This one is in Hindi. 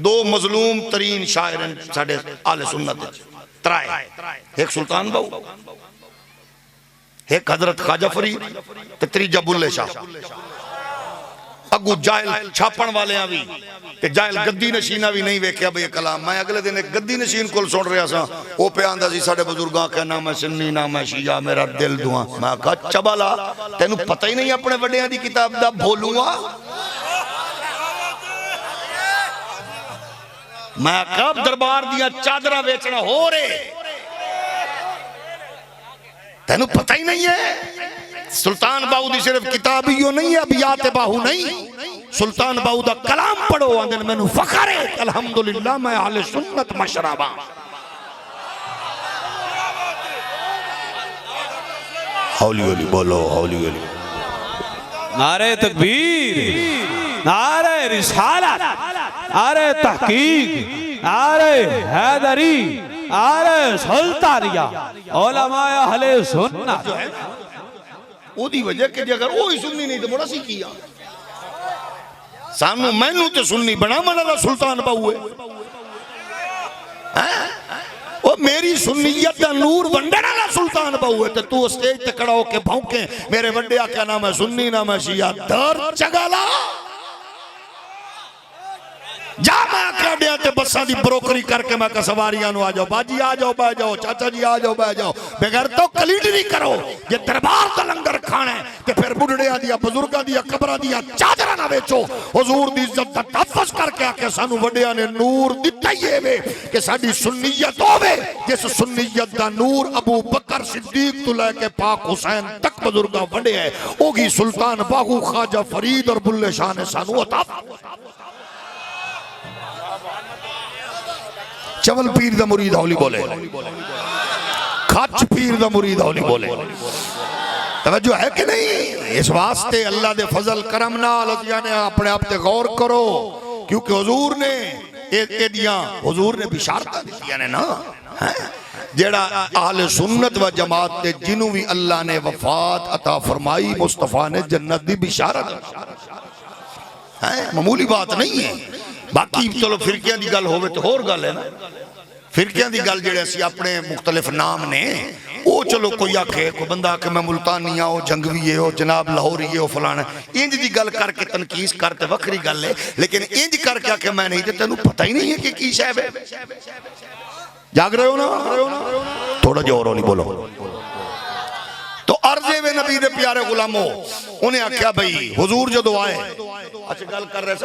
दो मजलूम तरीन शायर साडे आले सुन्नत त्राए, एक सुल्तान बाहू, एक हजरत ख्वाजा फरीद ते त्रीजा बुल्ले शाह। अगू जाहिल छापण वाले भी ते जाहिल गद्दी नशीना भी नहीं वेख्या बई कलाम। मैं अगले दिन एक गद्दी नशीन कोल सुन रहा सा, वो पे आंदा सी साडे बुजुर्गां का ना मैं सुन्नी ना मैं शिया मेरा दिल दुआ। मैं कहा चबाला तेनू पता ही नहीं अपने वड्डियां दी किताब दा भोलूआ। मैं कब दरबार दिया चादरा बेचना हो रे, तेनू पता ही नहीं है। सुल्तान बाहू दी सिर्फ किताब ही नहीं है, अबियात बाहू नहीं, सुल्तान बाहू दा कलाम पढ़ो आंदे मैनू फखर है अल्हम्दुलिल्लाह मैं आले सुन्नत मशरबा। हौली हौली बोलो, हौली हौली। नारे तकबीर, नारे रिसालत, नारे तहकीक, नारे हैदरी, नारे सुल्तानिया, उलमाए अहले सुन्नत। ओदी वजह कि अगर वो ही सुन्नी नहीं तो मुड़ा सी किया सानू मैनू तो सुन्नी बना मना सुल्तान बाहू है। वो मेरी सुन्नियत दा नूर वंडण वाला सुल्तान बाहू है, तो तू स्टेज ते खड़ा होके भौंके मेरे वड्डिया क्या नाम है सुन्नी ना मैं शिया। दर चगाला जा मैं काडिया ते बसां दी ब्रोकरी करके मैं सवारियां नु आ जाओ, बाजी आ जाओ बह जाओ, चाचा जी आ जाओ बह जाओ, बगैर तो कलीडरी करो। जे दरबार दा लंगर खाना है ते फिर बुढ़ड़ियां दिया बुजुर्गां दिया कब्रां दिया चादरां ना बेचो। हुजूर दी इज्जत दा तहफ्फुज करके आके सानू वड्डियां ने नूर दिता ही है कि साडी सुन्नियत होवे, जिस सुन्नियत दा नूर अबू बकर सिद्दीक तो लेके पाक हुसैन तक बुजुर्गां वड्डे है, ओगी सुल्तान बाहू ख्वाजा फरीद और बुल्ले शाह ने सानू अता। चवल पीर दा मुरीद हौली बोले, खच पीर दा मुरीद हौली बोले। तवज्जो है कि नहीं? इस वास्ते अल्लाह दे फजल करम नाल ने अपने आप ते गौर करो, क्योंकि हुजूर ने एदियां हुजूर ने बिशारतां दित्तियां ने ना, जेड़ा अहले सुन्नत व जमात ते जिन्हों भी अल्लाह ने वफात अता फरमाई, मुस्तफा ने जन्नत दी बिशारत है, मामूली बात नहीं है। बाकी चलो फिरकियां दी गल होवे तो होर गल है ना, फिरकियां दी गल जेड़े असी अपने मुख्तलिफ नाम ने वो चलो कोई आखे, कोई बंदा आखे मैं मुल्तानी हो, जंगवी है हो, जनाब लाहौरी है हो, फलाना इंज दी गल करके तनकीस करते वखरी गल है, लेकिन इंज करके आखे मैं नहीं, तो तेनू पता ही नहीं है कि की शैब है। जाग रहे हो ना? थोड़ा जोर नहीं बोलो। तो अर्जे वे नबी दे प्यारे गुलामो, उन्हें आख्या भाई हुजूर जदों आए, अच्छा गल कर रहे